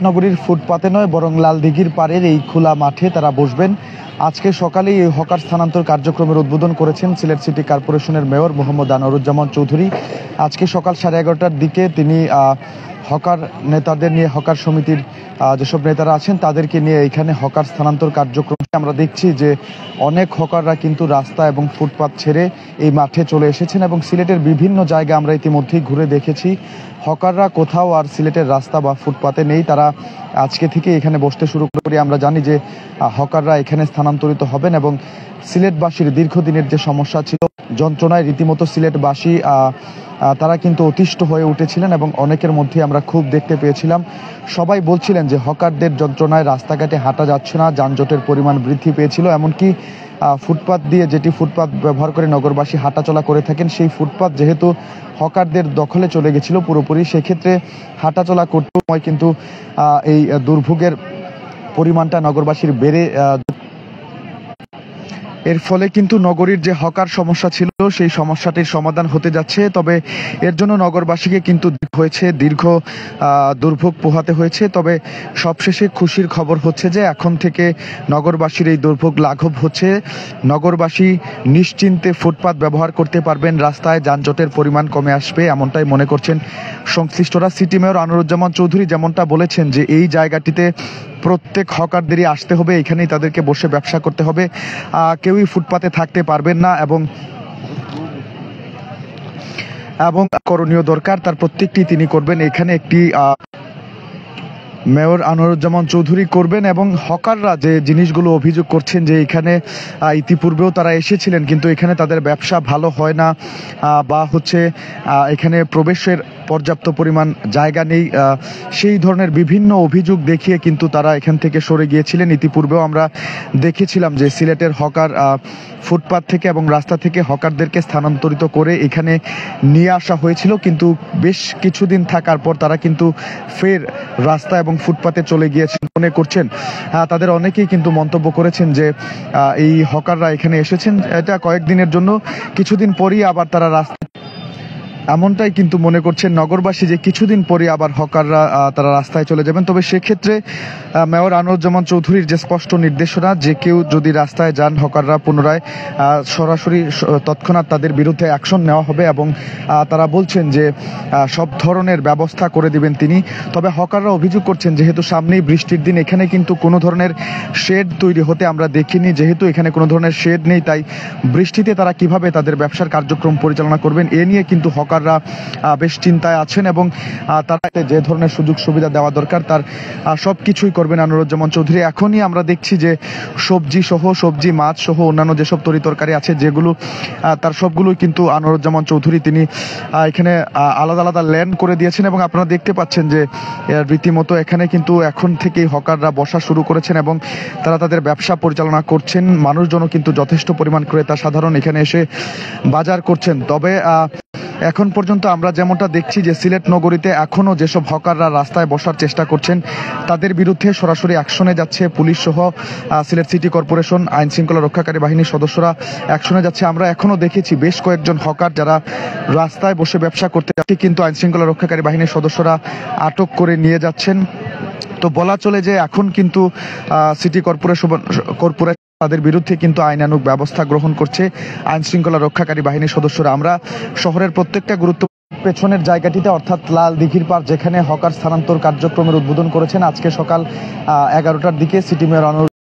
নগরীর ফুটপাতে নয় বরং লালদিঘির পাড়ের এই খোলা মাঠে তারা বসবেন। আজকে সকালেই এই হকার স্থানান্তর কার্যক্রমের উদ্বোধন করেছেন সিলেট সিটি কর্পোরেশনের মেয়র মোহাম্মদ আনোয়ারুজ্জামান চৌধুরী। আজকে সকাল 11:30টার দিকে তিনি হকার নেতাদের নিয়ে, হকার সমিতির যেসব নেতারা আছেন তাদেরকে নিয়ে এখানে হকার স্থানান্তর কার্যক্রম আমরা দেখছি যে অনেক হকাররা কিন্তু রাস্তা এবং ফুটপাত ছেড়ে এই মাঠে চলে এসেছেন এবং সিলেটের বিভিন্ন জায়গা আমরা ইতিমধ্যেই ঘুরে দেখেছি হকাররা কোথাও আর সিলেটের রাস্তা বা ফুটপাতে নেই। তারা আজকে থেকে এখানে বসতে শুরু করে আমরা জানি যে হকাররা এখানে স্থানান্তরিত হবেন এবং সিলেটবাসীর দীর্ঘদিনের যে সমস্যা ছিল, যন্ত্রণায় রীতিমতো সিলেটবাসী তারা কিন্তু অতিষ্ঠ হয়ে উঠেছিলেন এবং অনেকের মধ্যে আমরা খুব দেখতে পেয়েছিলাম। সবাই বলছিলেন যে হকারদের যন্ত্রণায় রাস্তাঘাটে হাঁটা যাচ্ছে না, যানজটের পরিমাণ বৃদ্ধি পেয়েছিল। এমনকি ফুটপাত দিয়ে, যেটি ফুটপাত ব্যবহার করে নগরবাসী হাঁটাচলা করে থাকেন, সেই ফুটপাত যেহেতু হকারদের দখলে চলে গেছিল পুরোপুরি, সেক্ষেত্রে হাঁটাচলা করতে সময় কিন্তু এই দুর্ভোগের পরিমাণটা নগরবাসীর বেড়ে এর ফলে কিন্তু নগরীর যে হকার সমস্যা ছিল সেই সমস্যাটির সমাধান হতে যাচ্ছে। তবে এর জন্য নগরবাসীকে কিন্তু হয়েছে দীর্ঘ দুর্ভোগ পোহাতে হয়েছে। তবে সবশেষে খুশির খবর হচ্ছে যে এখন থেকে নগরবাসীর এই দুর্ভোগ লাঘব হচ্ছে। নগরবাসী নিশ্চিন্তে ফুটপাত ব্যবহার করতে পারবেন, রাস্তায় যানজটের পরিমাণ কমে আসবে, এমনটাই মনে করছেন সংশ্লিষ্টরা। সিটি মেয়র আনোয়ারুজ্জামান চৌধুরী যেমনটা বলেছেন যে এই জায়গাটিতে প্রত্যেক হকারদেরই আসতে হবে, এখানেই তাদেরকে বসে ব্যবসা করতে হবে, কেউই ফুটপাতে থাকতে পারবেন না এবং করণীয় দরকার তার প্রত্যেকটি তিনি করবেন। এখানে একটি মেয়র আনোয়ারুজ্জামান চৌধুরী করবেন এবং হকাররা যে জিনিসগুলো অভিযোগ করছেন যে এখানে ইতিপূর্বেও তারা এসেছিলেন কিন্তু এখানে তাদের ব্যবসা ভালো হয় না বা হচ্ছে এখানে প্রবেশের পর্যাপ্ত পরিমাণ জায়গা নেই, সেই ধরনের বিভিন্ন অভিযোগ দেখিয়ে কিন্তু তারা এখান থেকে সরে গিয়েছিলেন। ইতিপূর্বেও আমরা দেখেছিলাম যে সিলেটের হকার ফুটপাত থেকে এবং রাস্তা থেকে হকারদেরকে স্থানান্তরিত করে এখানে নিয়ে আসা হয়েছিল, কিন্তু বেশ কিছুদিন থাকার পর তারা কিন্তু ফের রাস্তা এবং ফুটপাতে চলে গিয়েছেন। মনে করছেন তাদের অনেকেই কিন্তু মন্তব্য করেছেন যে এই হকাররা এখানে এসেছেন এটা কয়েকদিনের জন্য, কিছুদিন পরই আবার তারা রাস্তা, এমনটাই কিন্তু মনে করছেন নগরবাসী যে কিছুদিন পরে আবার হকাররা তারা রাস্তায় চলে যাবেন। তবে সেক্ষেত্রে মেয়র আনোয়ারুজ্জামান চৌধুরীর যে স্পষ্ট নির্দেশনা যে কেউ যদি রাস্তায় যান হকাররা পুনরায় সরাসরি তৎক্ষণাৎ তাদের বিরুদ্ধে অ্যাকশন নেওয়া হবে এবং তারা বলছেন যে সব ধরনের ব্যবস্থা করে দিবেন তিনি। তবে হকাররা অভিযোগ করছেন যেহেতু সামনেই বৃষ্টির দিন, এখানে কিন্তু কোনো ধরনের শেড তৈরি হতে আমরা দেখিনি, যেহেতু এখানে কোনো ধরনের শেড নেই তাই বৃষ্টিতে তারা কিভাবে তাদের ব্যবসার কার্যক্রম পরিচালনা করবেন এ নিয়ে কিন্তু হকাররা বেশ চিন্তায় আছেন এবং তারা যে ধরনের সুযোগ সুবিধা দেওয়া দরকার তার সবকিছুই করবেন আনোয়ারুজ্জামান চৌধুরী। এখনই আমরা দেখছি যে সবজি মাছ সহ অন্যান্য যেসব তরিতরকারি আছে যেগুলো তার সবগুলোই কিন্তু আনোয়ারুজ্জামান চৌধুরী তিনি এখানে আলাদা আলাদা ল্যান্ড করে দিয়েছেন এবং আপনারা দেখতে পাচ্ছেন যে রীতিমতো এখানে কিন্তু এখন থেকেই হকাররা বসা শুরু করেছেন এবং তারা তাদের ব্যবসা পরিচালনা করছেন। মানুষজনও কিন্তু যথেষ্ট পরিমাণ ক্রেতা সাধারণ এখানে এসে বাজার করছেন। তবে এখন পর্যন্ত আমরা যেমনটা দেখছি যে সিলেট নগরীতে এখনো যেসব হকাররা রাস্তায় বসার চেষ্টা করছেন তাদের বিরুদ্ধে সরাসরি অ্যাকশনে যাচ্ছে পুলিশ সহ সিলেট সিটি কর্পোরেশন আইন শৃঙ্খলা রক্ষাকারী বাহিনীর সদস্যরা অ্যাকশনে যাচ্ছে। আমরা এখনো দেখেছি বেশ কয়েকজন হকার যারা রাস্তায় বসে ব্যবসা করতে যাচ্ছে কিন্তু আইন শৃঙ্খলা রক্ষাকারী বাহিনীর সদস্যরা আটক করে নিয়ে যাচ্ছেন। তো বলা চলে যে এখন কিন্তু সিটি কর্পোরেশন তাদের বিরুদ্ধে কিন্তু আইনানুগ ব্যবস্থা গ্রহণ করছে আইন শৃঙ্খলা রক্ষাকারী বাহিনীর সদস্যরা। আমরা শহরের প্রত্যেকটা পেছনের জায়গাটিতে অর্থাৎ লালদিঘির পাড় যেখানে হকার স্থানান্তর কার্যক্রমের উদ্বোধন করেছেন আজকে সকাল 11টার দিকে সিটি মেয়র